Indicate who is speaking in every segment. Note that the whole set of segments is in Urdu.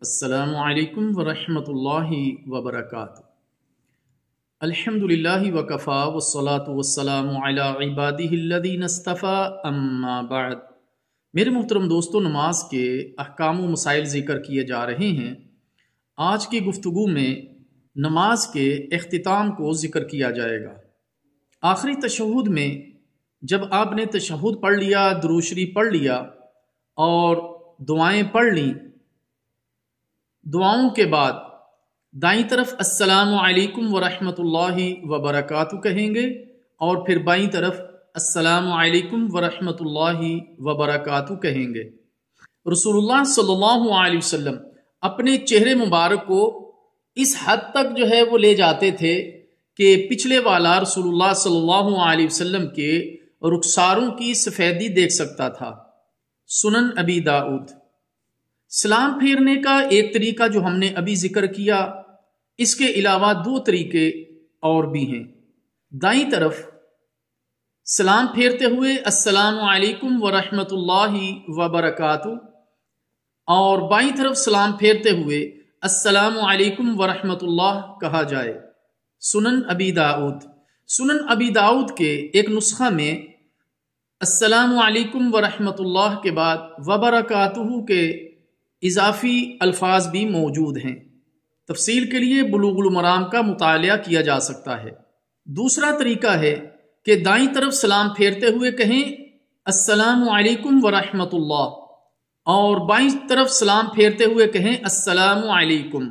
Speaker 1: السلام علیکم ورحمۃ اللہ وبرکاتہ۔ الحمدللہ وکفا والصلاة والسلام علی عبادہ الذین اصطفیٰ اما بعد۔ میرے محترم دوستو، نماز کے احکام و مسائل ذکر کیے جا رہے ہیں۔ آج کی گفتگو میں نماز کے اختتام کو ذکر کیا جائے گا۔ آخری تشہد میں جب آپ نے تشہد پڑھ لیا، درود شریف پڑھ لیا اور دعائیں پڑھ لیں، دعاؤں کے بعد دائیں طرف السلام علیکم ورحمۃ اللہ وبرکاتہ کہیں گے اور پھر بائیں طرف السلام علیکم ورحمۃ اللہ وبرکاتہ کہیں گے۔ رسول اللہ صلی اللہ علیہ وسلم اپنے چہرے مبارک کو اس حد تک وہ لے جاتے تھے کہ پچھلے والا رسول اللہ صلی اللہ علیہ وسلم کے رخساروں کی سفیدی دیکھ سکتا تھا۔ سنن ابی داؤد۔ سلام پھیرنے کا ایک طریقہ جو ہم نے ابھی ذکر کیا، اس کے علاوہ دو طریقے اور بھی ہیں۔ دائیں طرف سلام پھیرتے ہوئے السلام علیکم ورحمۃ اللہ وبرکاتہ اور بائیں طرف سلام پھیرتے ہوئے السلام علیکم ورحمۃ اللہ کہا جائے۔ سنن ابی داؤد۔ سنن ابی داؤد کے ایک نسخہ میں السلام علیکم ورحمۃ اللہ کے بعد وبرکاتہ کے اضافی الفاظ بھی موجود ہیں۔ تفصیل کے لیے بلوغ المرام کا مطالعہ کیا جا سکتا ہے۔ دوسرا طریقہ ہے کہ دائیں طرف سلام پھیرتے ہوئے کہیں السلام علیکم ورحمۃ اللہ اور بائیں طرف سلام پھیرتے ہوئے کہیں السلام علیکم۔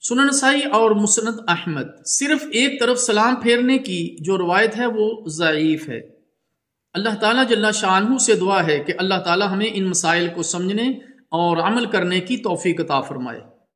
Speaker 1: سنن نسائی اور مسند احمد۔ صرف ایک طرف سلام پھیرنے کی جو روایت ہے وہ ضعیف ہے۔ اللہ تعالیٰ جل شانہ سے دعا ہے کہ اللہ تعالیٰ ہمیں ان مسائل کو سمجھنے اور عمل کرنے کی توفیق عطا فرمائے۔